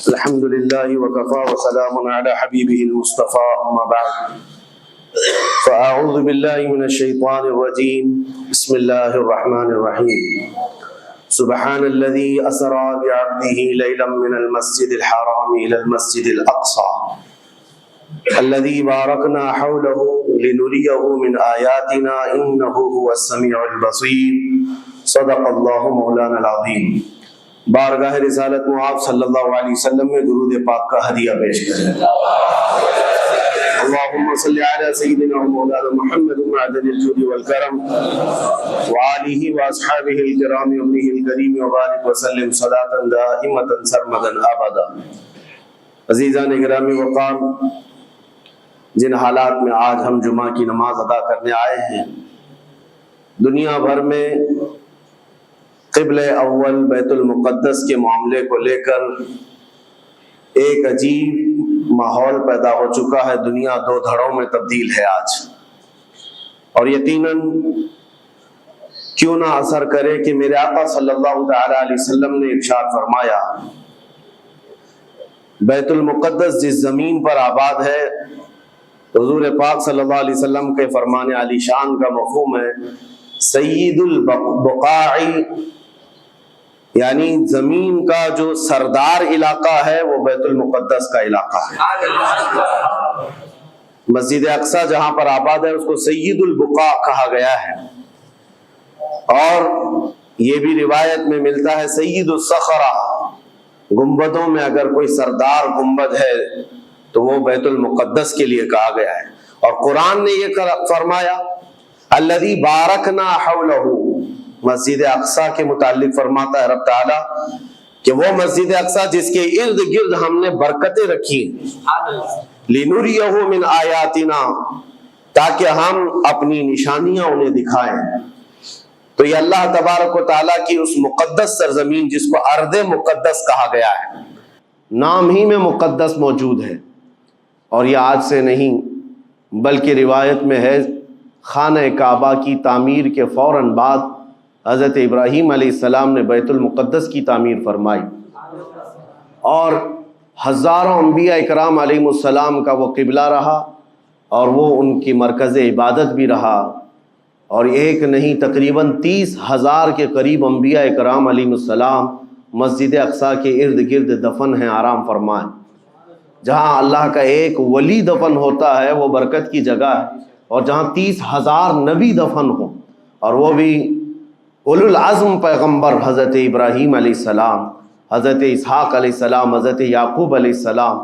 الحمد لله وكفى وسلام على حبيبه المصطفى أما بعد فأعوذ بالله من الشيطان الرجيم بسم الله الرحمن الرحيم سبحان الذي أسرى بعبده ليلا من المسجد الحرام إلى المسجد الأقصى الذي باركنا حوله لنريه من آياتنا إنه هو السميع البصير صدق الله مولانا العظيم۔ بارگاہ رسالت معاذ صلی اللہ علیہ وسلم میں درود پاک کا ہدیہ پیش کریں۔ اللهم صل على سيدنا ومولانا محمد معدن الجود والكرم وآله وأصحابه الكرام وابنه الكريم وبارك وسلم صلاة دائمة سرمدا أبدا۔ عزیزان گرامی وقار، جن حالات میں آج ہم جمعہ کی نماز ادا کرنے آئے ہیں، دنیا بھر میں قبلہ اول بیت المقدس کے معاملے کو لے کر ایک عجیب ماحول پیدا ہو چکا ہے۔ دنیا دو دھڑوں میں تبدیل ہے آج، اور یقیناً کیوں نہ اثر کرے کہ میرے آقا صلی اللہ تعالی علیہ وسلم نے ارشاد فرمایا، بیت المقدس جس زمین پر آباد ہے، حضور پاک صلی اللہ علیہ وسلم کے فرمان علی شان کا مفہوم ہے سید البقاع، یعنی زمین کا جو سردار علاقہ ہے وہ بیت المقدس کا علاقہ ہے۔ مسجد اقصی جہاں پر آباد ہے اس کو سید البقاع کہا گیا ہے، اور یہ بھی روایت میں ملتا ہے سید الصخرہ، گنبدوں میں اگر کوئی سردار گنبد ہے تو وہ بیت المقدس کے لیے کہا گیا ہے۔ اور قرآن نے یہ فرمایا الذی بارکنا حولہ، مسجد اقصی کے متعلق فرماتا ہے رب تعالیٰ کہ وہ مسجد اقصی جس کے ارد گرد ہم نے برکتیں رکھی لنریہ من آیاتنا، تاکہ ہم اپنی نشانیاں انہیں دکھائیں۔ تو یہ اللہ تبارک و تعالیٰ کی اس مقدس سرزمین جس کو ارض مقدس کہا گیا ہے، نام ہی میں مقدس موجود ہے، اور یہ آج سے نہیں بلکہ روایت میں ہے خانہ کعبہ کی تعمیر کے فوراً بعد حضرت ابراہیم علیہ السلام نے بیت المقدس کی تعمیر فرمائی، اور ہزاروں انبیاء اکرام علیہ السلام کا وہ قبلہ رہا، اور وہ ان کی مرکز عبادت بھی رہا، اور ایک نہیں تقریباً 30,000 کے قریب انبیاء اکرام علیہ السلام مسجد اقصی کے ارد گرد دفن ہیں، آرام فرمائیں۔ جہاں اللہ کا ایک ولی دفن ہوتا ہے وہ برکت کی جگہ ہے، اور جہاں 30,000 نبی دفن ہوں، اور وہ بھی اولو العزم پیغمبر حضرت ابراہیم علیہ السلام، حضرت اسحاق علیہ السلام، حضرت یعقوب علیہ السلام،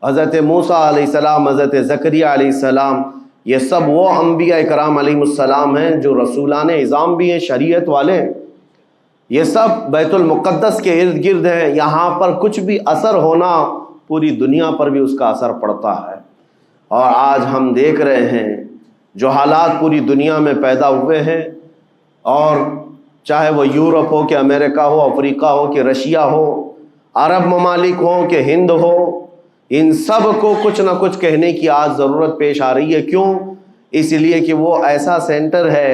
حضرت موسیٰ علیہ السلام، حضرت زکریا علیہ السلام، یہ سب وہ انبیاء اکرام علیہ السلام ہیں جو رسولان اعظام بھی ہیں، شریعت والے ہیں۔ یہ سب بیت المقدس کے ارد گرد ہیں۔ یہاں پر کچھ بھی اثر ہونا پوری دنیا پر بھی اس کا اثر پڑتا ہے، اور آج ہم دیکھ رہے ہیں جو حالات پوری دنیا میں پیدا ہوئے ہیں، اور چاہے وہ یورپ ہو کہ امریکہ ہو، افریقہ ہو کہ رشیا ہو، عرب ممالک ہو کہ ہند ہو، ان سب کو کچھ نہ کچھ کہنے کی آج ضرورت پیش آ رہی ہے۔ کیوں؟ اس لیے کہ وہ ایسا سینٹر ہے،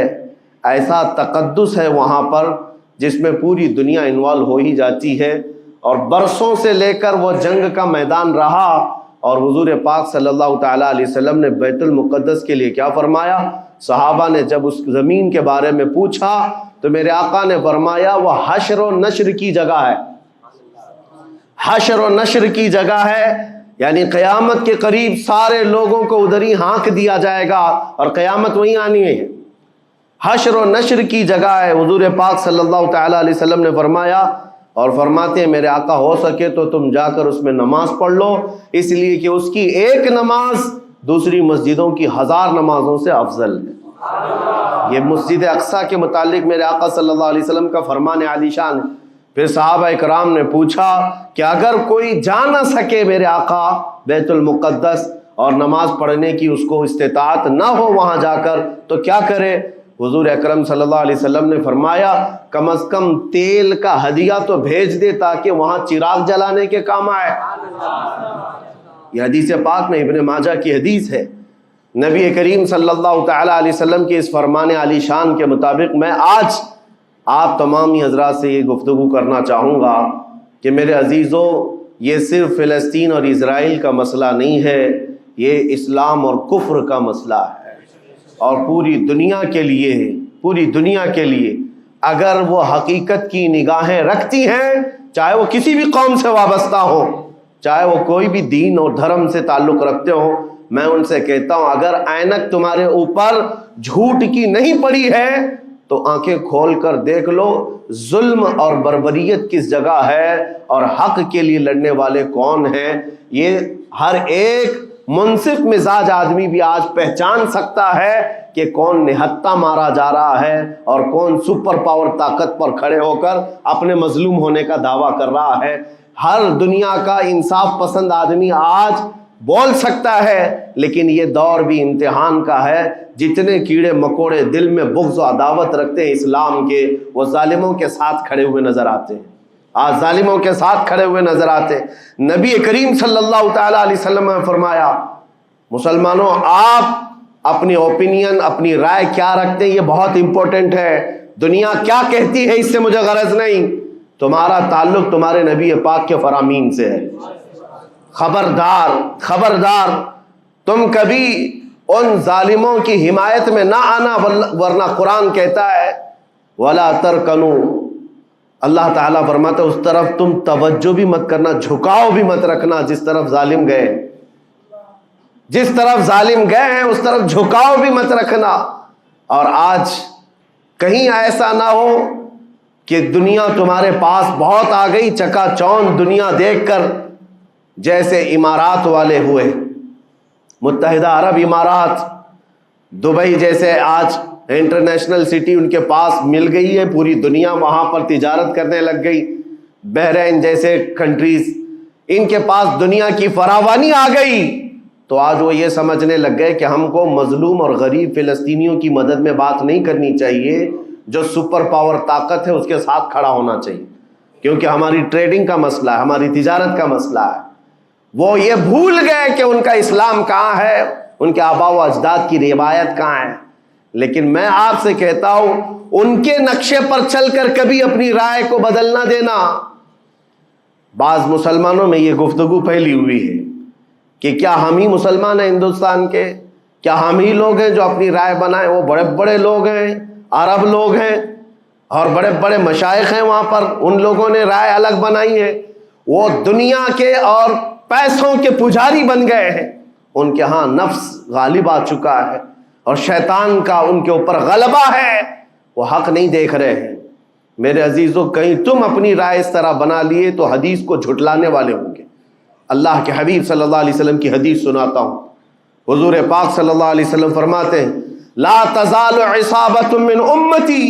ایسا تقدس ہے وہاں پر جس میں پوری دنیا انوالو ہو ہی جاتی ہے، اور برسوں سے لے کر وہ جنگ کا میدان رہا، اور حضور پاک صلی اللہ تعالیٰ علیہ وسلم نے بیت المقدس کے لیے کیا فرمایا؟ صحابہ نے جب اس زمین کے بارے میں پوچھا تو میرے آقا نے فرمایا وہ حشر و نشر کی جگہ ہے، حشر و نشر کی جگہ ہے، یعنی قیامت کے قریب سارے لوگوں کو ادھر ہی ہانک دیا جائے گا، اور قیامت وہیں آنی ہے۔ حشر و نشر کی جگہ ہے، حضور پاک صلی اللہ تعالیٰ علیہ وسلم نے فرمایا، اور فرماتے ہیں میرے آقا ہو سکے تو تم جا کر اس میں نماز پڑھ لو، اس لیے کہ اس کی ایک نماز دوسری مسجدوں کی 1000 نمازوں سے افضل ہے۔ یہ مسجد اقصی کے متعلق میرے آقا صلی اللہ علیہ وسلم کا فرمان علی شان ہے۔ پھر صحابہ اکرام نے پوچھا کہ اگر کوئی جا نہ سکے میرے آقا بیت المقدس اور نماز پڑھنے کی اس کو استطاعت نہ ہو وہاں جا کر تو کیا کرے؟ حضور اکرم صلی اللہ علیہ وسلم نے فرمایا کم از کم تیل کا ہدیہ تو بھیج دے تاکہ وہاں چراغ جلانے کے کام آئے۔ یہ حدیث پاک میں ابن ماجہ کی حدیث ہے۔ نبی کریم صلی اللہ تعالیٰ علیہ وسلم کے اس فرمان علی شان کے مطابق میں آج آپ تمامی حضرات سے یہ گفتگو کرنا چاہوں گا کہ میرے عزیزوں، یہ صرف فلسطین اور اسرائیل کا مسئلہ نہیں ہے، یہ اسلام اور کفر کا مسئلہ ہے، اور پوری دنیا کے لیے ہے، پوری دنیا کے لیے اگر وہ حقیقت کی نگاہیں رکھتی ہیں، چاہے وہ کسی بھی قوم سے وابستہ ہو، چاہے وہ کوئی بھی دین اور دھرم سے تعلق رکھتے ہو، میں ان سے کہتا ہوں اگر اینک تمہارے اوپر جھوٹ کی نہیں پڑی ہے تو آنکھیں کھول کر دیکھ لو ظلم اور بربریت کس جگہ ہے اور حق کے لیے لڑنے والے کون ہیں۔ یہ ہر ایک منصف مزاج آدمی بھی آج پہچان سکتا ہے کہ کون نہتہ مارا جا رہا ہے اور کون سپر پاور طاقت پر کھڑے ہو کر اپنے مظلوم ہونے کا دعویٰ کر رہا ہے۔ ہر دنیا کا انصاف پسند آدمی آج بول سکتا ہے، لیکن یہ دور بھی امتحان کا ہے۔ جتنے کیڑے مکوڑے دل میں بغض و عداوت رکھتے ہیں اسلام کے، وہ ظالموں کے ساتھ کھڑے ہوئے نظر آتے ہیں، آج ظالموں کے ساتھ کھڑے ہوئے نظر آتے ہیں۔ نبی کریم صلی اللہ تعالی علیہ وسلم نے فرمایا مسلمانوں آپ اپنی اوپینین، اپنی رائے کیا رکھتے ہیں یہ بہت امپورٹنٹ ہے، دنیا کیا کہتی ہے اس سے مجھے غرض نہیں، تمہارا تعلق تمہارے نبی پاک کے فرامین سے ہے۔ خبردار خبردار تم کبھی ان ظالموں کی حمایت میں نہ آنا، ورنہ قرآن کہتا ہے وَلَا تَرْكَنُوا، اللہ تعالیٰ فرماتا ہے اس طرف تم توجہ بھی مت کرنا، جھکاؤ بھی مت رکھنا، جس طرف ظالم گئے، جس طرف ظالم گئے ہیں اس طرف جھکاؤ بھی مت رکھنا۔ اور آج کہیں ایسا نہ ہو کہ دنیا تمہارے پاس بہت آ گئی، چکا چوند دنیا دیکھ کر جیسے امارات والے ہوئے، متحدہ عرب امارات، دبئی جیسے آج انٹرنیشنل سٹی ان کے پاس مل گئی ہے، پوری دنیا وہاں پر تجارت کرنے لگ گئی، بحرین جیسے کنٹریز ان کے پاس دنیا کی فراوانی آ گئی، تو آج وہ یہ سمجھنے لگ گئے کہ ہم کو مظلوم اور غریب فلسطینیوں کی مدد میں بات نہیں کرنی چاہیے، جو سپر پاور طاقت ہے اس کے ساتھ کھڑا ہونا چاہیے، کیونکہ ہماری ٹریڈنگ کا مسئلہ ہے، ہماری تجارت کا مسئلہ ہے۔ وہ یہ بھول گئے کہ ان کا اسلام کہاں ہے، ان کے آباء و اجداد کی روایت کہاں ہے۔ لیکن میں آپ سے کہتا ہوں ان کے نقشے پر چل کر کبھی اپنی رائے کو بدل نہ دینا۔ بعض مسلمانوں میں یہ گفتگو پھیلی ہوئی ہے کہ کیا ہم ہی مسلمان ہیں ہندوستان کے، کیا ہم ہی لوگ ہیں جو اپنی رائے بنائیں، وہ بڑے بڑے لوگ ہیں، عرب لوگ ہیں اور بڑے بڑے مشائخ ہیں وہاں پر، ان لوگوں نے رائے الگ بنائی ہے، وہ دنیا کے اور پیسوں کے پجاری بن گئے ہیں، ان کے ہاں نفس غالب آ چکا ہے اور شیطان کا ان کے اوپر غلبہ ہے، وہ حق نہیں دیکھ رہے ہیں۔ میرے عزیزوں کہیں تم اپنی رائے اس طرح بنا لیے تو حدیث کو جھٹلانے والے ہوں گے۔ اللہ کے حبیب صلی اللہ علیہ وسلم کی حدیث سناتا ہوں، حضور پاک صلی اللہ علیہ وسلم فرماتے ہیں لا تزال عصابۃ من امتی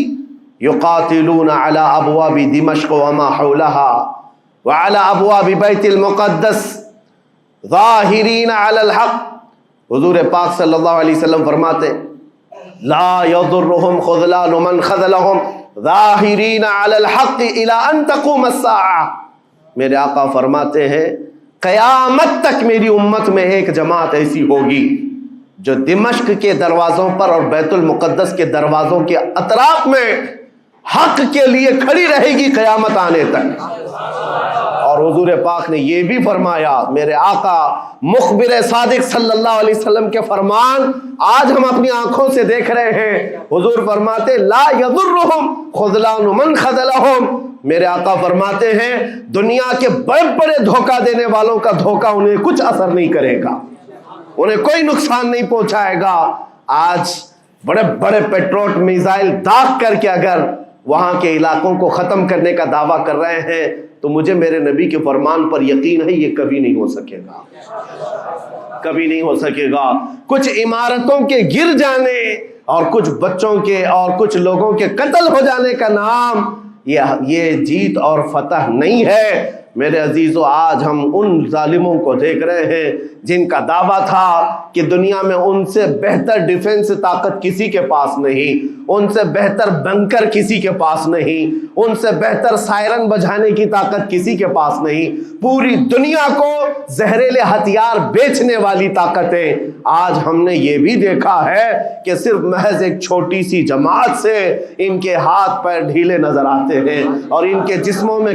یقاتلون علی ابواب دمشق وما حولها وعلى ابواب بیت المقدس ظاہرین علی الحق۔ حضور پاک صلی اللہ علیہ وسلم فرماتے لا یضرهم خذلان من خذلهم ظاہرین علی الحق الى ان تقوم الساعہ۔ میرے آقا فرماتے ہیں قیامت تک میری امت میں ایک جماعت ایسی ہوگی جو دمشق کے دروازوں پر اور بیت المقدس کے دروازوں کے اطراف میں حق کے لیے کھڑی رہے گی قیامت آنے تک۔ اور حضور پاک نے یہ بھی فرمایا، میرے آقا مخبر صادق صلی اللہ علیہ وسلم کے فرمان آج ہم اپنی آنکھوں سے دیکھ رہے ہیں، حضور فرماتے لا یضرهم خذلان من خذلهم۔ میرے آقا فرماتے ہیں دنیا کے بڑے بڑے دھوکہ دینے والوں کا دھوکہ انہیں کچھ اثر نہیں کرے گا، انہیں کوئی نقصان نہیں پہنچائے گا۔ آج بڑے بڑے پیٹروٹ میزائل داغ کر کے اگر وہاں کے علاقوں کو ختم کرنے کا دعویٰ کر رہے ہیں تو مجھے میرے نبی کے فرمان پر یقین ہے یہ کبھی نہیں ہو سکے گا، کبھی نہیں ہو سکے گا۔ کچھ عمارتوں کے گر جانے اور کچھ بچوں کے اور کچھ لوگوں کے قتل ہو جانے کا نام یہ جیت اور فتح نہیں ہے۔ میرے عزیزو آج ہم ان ظالموں کو دیکھ رہے ہیں جن کا دعویٰ تھا کہ دنیا میں ان سے بہتر ڈیفنس طاقت کسی کے پاس نہیں، ان سے بہتر بنکر کسی کے پاس نہیں، ان سے بہتر سائرن بجانے کی طاقت کسی کے پاس نہیں، پوری دنیا کو زہریلے ہتھیار بیچنے والی طاقتیں۔ آج ہم نے یہ بھی دیکھا ہے کہ صرف محض ایک چھوٹی سی جماعت سے ان کے ہاتھ پیر ڈھیلے نظر آتے ہیں اور ان کے جسموں میں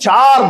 4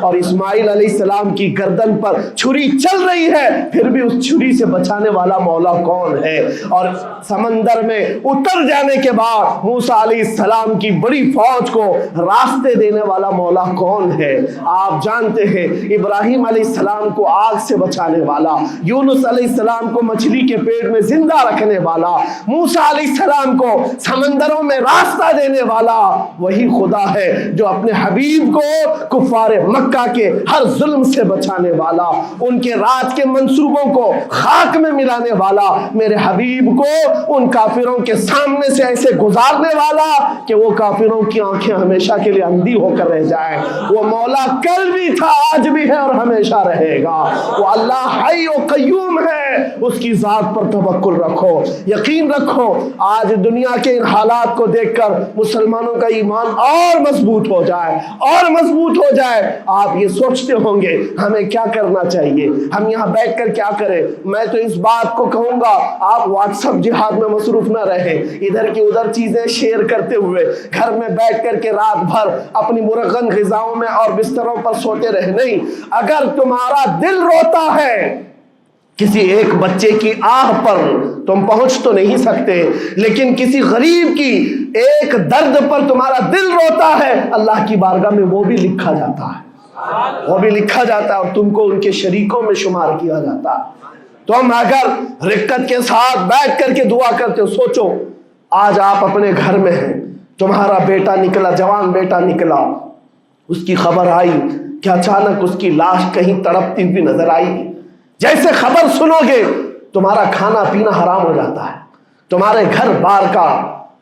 اور اسماعیل علیہ السلام کی گردن پر چھری چل رہی ہے، پھر بھی اس چھری سے بچانے والا مولا کون ہے؟ اور سمندر میں اتر جانے کے بعد موسیٰ علیہ السلام کی بڑی فوج کو راستے دینے والا مولا کون ہے؟ آپ جانتے ہیں ابراہیم علیہ السلام کو آگ سے بچانے والا، یونس علیہ السلام کو مچھلی کے پیٹ میں زندہ رکھنے والا، موسیٰ علیہ السلام کو سمندروں میں راستہ دینے والا وہی خدا ہے جو اپنے حبیب کو کفار مکہ کے ہر ظلم سے بچانے والا، ان کے رات کے منصوبوں کو خاک میں ملانے والا، میرے حبیب کو ان کافروں کے سامنے سے ایسے گزارنے والا کہ وہ کافروں کی آنکھیں ہمیشہ کے لیے اندھی ہو کر رہ جائیں۔ وہ مولا کل بھی تھا، آج بھی ہے اور ہمیشہ رہے گا۔ وہ اللہ حی و قیوم ہے، اس کی ذات پر توکل رکھو، یقین رکھو۔ آج دنیا کے ان حالات کو دیکھ کر مسلمانوں کا ایمان اور مضبوط ہو جائے، اور مضبوط ہو جائے۔ آپ یہ سوچتے ہوں گے ہمیں کیا کرنا چاہیے، ہم یہاں بیٹھ کر کیا کریں؟ میں تو اس بات کو کہوں گا آپ واٹس ایپ جہاد میں مصروف نہ رہیں، ادھر کی ادھر چیزیں شیئر کرتے ہوئے گھر میں بیٹھ کر کے رات بھر اپنی مرغن غذاؤں میں اور بستروں پر سوتے رہے نہیں۔ اگر تمہارا دل روتا ہے کسی ایک بچے کی آہ پر تم پہنچ تو نہیں سکتے، لیکن کسی غریب کی ایک درد پر تمہارا دل روتا ہے، اللہ کی بارگاہ میں وہ بھی لکھا جاتا ہے، وہ بھی لکھا جاتا ہے اور تم کو ان کے شریکوں میں شمار کیا جاتا ہے۔ تم اگر رقت کے ساتھ بیٹھ کر کے دعا کرتے ہو، سوچو آج آپ اپنے گھر میں ہیں، تمہارا بیٹا نکلا، جوان بیٹا نکلا، اس کی خبر آئی کہ اچانک اس کی لاش کہیں تڑپتی ہوئی نظر آئی، جیسے خبر سنو گے تمہارا کھانا پینا حرام ہو جاتا ہے، تمہارے گھر بار کا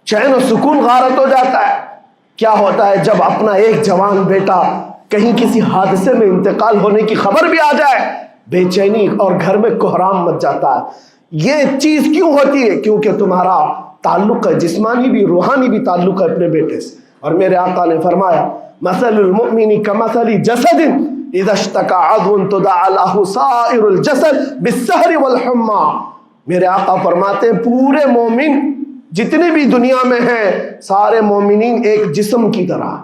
چین و سکون غارت ہو جاتا ہے۔ کیا ہوتا ہے جب اپنا ایک جوان بیٹا کہیں کسی حادثے میں انتقال ہونے کی خبر بھی آ جائے، بے چینی اور گھر میں کوہرام مچ جاتا ہے۔ یہ چیز کیوں ہوتی ہے؟ کیونکہ تمہارا تعلق ہے، جسمانی بھی روحانی بھی تعلق ہے اپنے بیٹے سے۔ اور میرے آقا نے فرمایا مثل المؤمن کمثل جسد اذا اشتكى عضو تداعى له سائر الجسد بالسهر والحمى۔ میرے آقا فرماتے ہیں پورے مومن جتنے بھی دنیا میں ہیں، سارے مومنین ایک جسم کی طرح،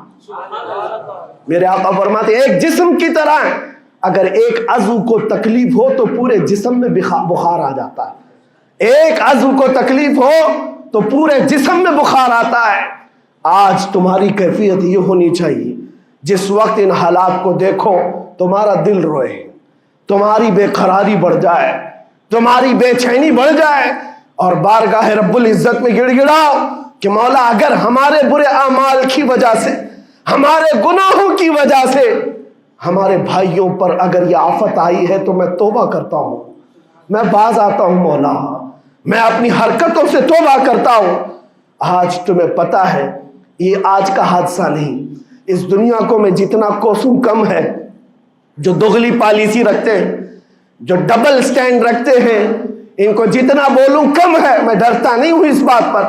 میرے آقا فرماتے ہیں ایک جسم کی طرح ہیں، اگر ایک عضو کو تکلیف ہو تو پورے جسم میں بخار آ جاتا ہے، ایک عضو کو تکلیف ہو تو پورے جسم میں بخار آتا ہے۔ آج تمہاری کیفیت یہ ہونی چاہیے، جس وقت ان حالات کو دیکھو تمہارا دل روئے، تمہاری بے قراری بڑھ جائے، تمہاری بے چینی بڑھ جائے، اور بارگاہ رب العزت میں گڑ گڑاؤ کہ مولا اگر ہمارے برے اعمال کی وجہ سے، ہمارے گناہوں کی وجہ سے ہمارے بھائیوں پر اگر یہ آفت آئی ہے تو میں توبہ کرتا ہوں، میں باز آتا ہوں مولا، میں اپنی حرکتوں سے توبہ کرتا ہوں۔ آج تمہیں پتہ ہے یہ آج کا حادثہ نہیں، اس دنیا کو میں جتنا کوسوں کم ہے جو دغلی پالیسی رکھتے ہیں، جو ڈبل سٹینڈ رکھتے ہیں، ان کو جتنا بولوں کم ہے، میں ڈرتا نہیں ہوں اس بات پر،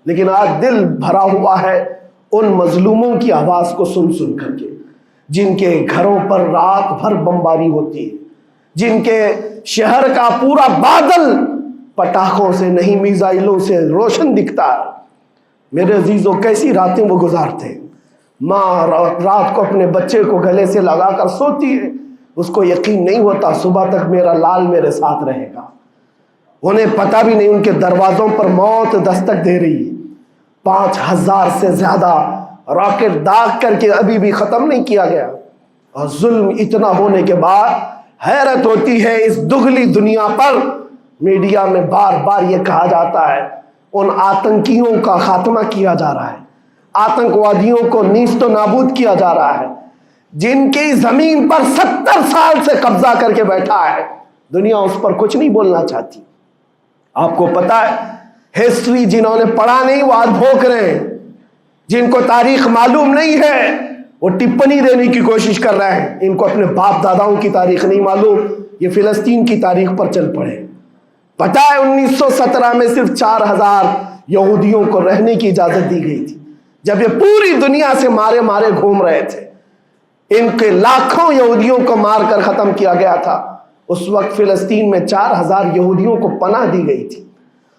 لیکن آج دل بھرا ہوا ہے ان مظلوموں کی آواز کو سن سن کر کے، جن کے گھروں پر رات بھر بمباری ہوتی ہے، جن کے شہر کا پورا بادل پٹاخوں سے نہیں میزائلوں سے روشن دکھتا ہے۔ میرے عزیزوں کیسی راتیں وہ گزارتے ہیں، ماں رات کو اپنے بچے کو گلے سے لگا کر سوتی ہے، اس کو یقین نہیں ہوتا صبح تک میرا لال میرے ساتھ رہے گا، انہیں پتہ بھی نہیں ان کے دروازوں پر موت دستک دے رہی ہے۔ 5000 سے زیادہ راکٹ داغ کر کے ابھی بھی ختم نہیں کیا گیا، اور ظلم اتنا ہونے کے بعد حیرت ہوتی ہے اس دگلی دنیا پر میڈیا میں بار بار یہ کہا جاتا ہے ان آتنکیوں کا خاتمہ کیا جا رہا ہے، آتنکوادیوں کو نیست و نابود کیا جا رہا ہے، جن کی زمین پر 70 سال سے قبضہ کر کے بیٹھا ہے، دنیا اس پر کچھ نہیں بولنا چاہتی۔ آپ کو پتا ہے ہسٹری جنہوں نے پڑھا نہیں وہ آج بھوک رہے ہیں، جن کو تاریخ معلوم نہیں ہے وہ ٹپنی دینے کی کوشش کر رہے ہیں، ان کو اپنے باپ داداؤں کی تاریخ نہیں معلوم، یہ فلسطین کی تاریخ پر چل پڑے۔ پتہ ہے 1917 میں صرف 4000 یہودیوں کو رہنے کی اجازت دی گئی تھی، جب یہ پوری دنیا سے مارے مارے گھوم رہے تھے، ان کے لاکھوں یہودیوں کو مار کر ختم کیا گیا تھا۔ اس وقت فلسطین میں 4000 یہودیوں کو پناہ دی گئی تھی،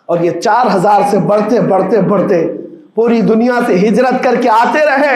اور یہ 4000 سے بڑھتے بڑھتے بڑھتے پوری دنیا سے ہجرت کر کے آتے رہے،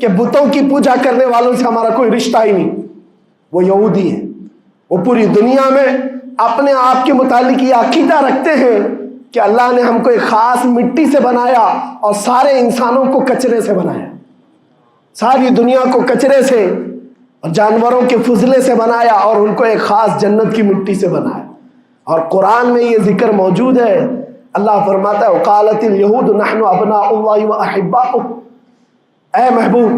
کہ بتوں کی پوجا کرنے والوں سے ہمارا کوئی رشتہ ہی نہیں، وہ یہودی ہیں۔ وہ پوری دنیا میں اپنے آپ کے متعلق یہ عقیدہ رکھتے ہیں کہ اللہ نے ہم کو ایک خاص مٹی سے بنایا اور سارے انسانوں کو کچرے سے بنایا، ساری دنیا کو کچرے سے اور جانوروں کے فضلے سے بنایا اور ان کو ایک خاص جنت کی مٹی سے بنایا۔ اور قرآن میں یہ ذکر موجود ہے، اللہ فرماتا ہے وقالت الیہود نحن ابناء اللہ واحباؤہ، اے محبوب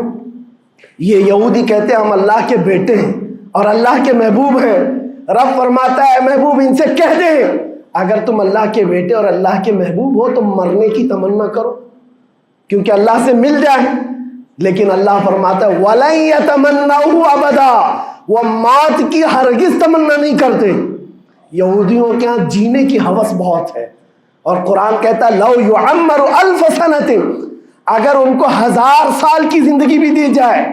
یہ یہودی کہتے ہیں ہم اللہ کے بیٹے ہیں اور اللہ کے محبوب ہیں۔ رب فرماتا ہے اے محبوب ان سے کہہ دے اگر تم اللہ کے بیٹے اور اللہ کے محبوب ہو تو مرنے کی تمنا کرو کیونکہ اللہ سے مل جائے، لیکن اللہ فرماتا ہے وَلَن يَتَمَنَّوْهُ أَبَدًا، وہ موت کی ہرگز تمنا نہیں کرتے۔ یہودیوں کے ہاں جینے کی ہوس بہت ہے، اور قرآن کہتا ہے لَوْ يُعَمَّرُ أَلْفَ سَنَةٍ، اگر ان کو 1000 سال کی زندگی بھی دی جائے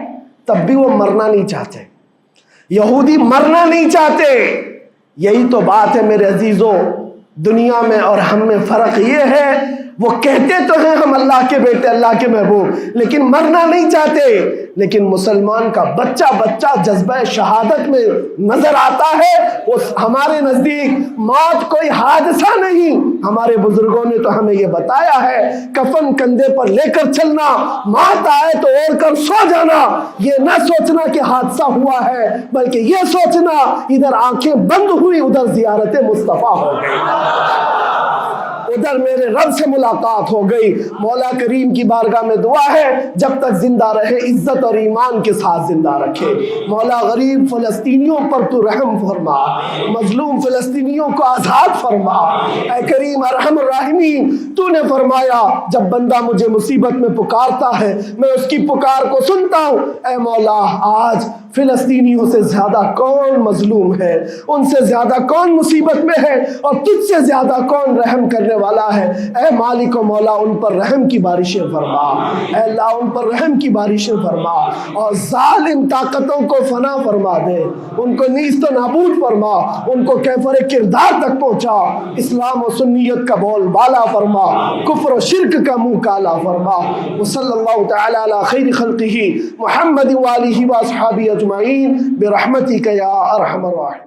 تب بھی وہ مرنا نہیں چاہتے۔ یہودی مرنا نہیں چاہتے۔ یہی تو بات ہے میرے عزیزوں، دنیا میں اور ہم میں فرق یہ ہے وہ کہتے تو ہیں ہم اللہ کے بیٹے اللہ کے محبوب لیکن مرنا نہیں چاہتے، لیکن مسلمان کا بچہ جذبہ شہادت میں نظر آتا ہے۔ وہ ہمارے نزدیک موت کوئی حادثہ نہیں، ہمارے بزرگوں نے تو ہمیں یہ بتایا ہے کفن کندھے پر لے کر چلنا، موت آئے تو اوڑھ کر سو جانا، یہ نہ سوچنا کہ حادثہ ہوا ہے بلکہ یہ سوچنا ادھر آنکھیں بند ہوئی ادھر زیارت مصطفیٰ ہو گئی، ادھر میرے رب سے ملاقات ہو گئی۔ مولا کریم کی بارگاہ میں دعا ہے جب تک زندہ رہے عزت اور ایمان کے ساتھ زندہ رکھے۔ مولا غریب فلسطینیوں پر تو رحم فرما، مظلوم فلسطینیوں کو آزاد فرما۔ اے کریم ارحم الراحمین، تو نے فرمایا جب بندہ مجھے مصیبت میں پکارتا ہے میں اس کی پکار کو سنتا ہوں۔ اے مولا آج فلسطینیوں سے زیادہ کون مظلوم ہے، ان سے زیادہ کون مصیبت میں ہے اور تجھ سے زیادہ کون رحم کرنے والا ہے۔ اے مالک و مولا ان پر رحم کی بارشیں فرما، اے اللہ ان پر رحم کی بارشیں فرما اور ظالم طاقتوں کو فنا فرما دے، ان کو نیست و نابود فرما، ان کو کیفر کردار تک پہنچا، اسلام و سنیت کا بول بالا فرما، کفر و شرک کا منہ کالا فرما۔ وصلی اللہ تعالی علی خیر خلقہ محمد وآلہ واصحابہ اجمعین برحمتک یا ارحم الراحمین۔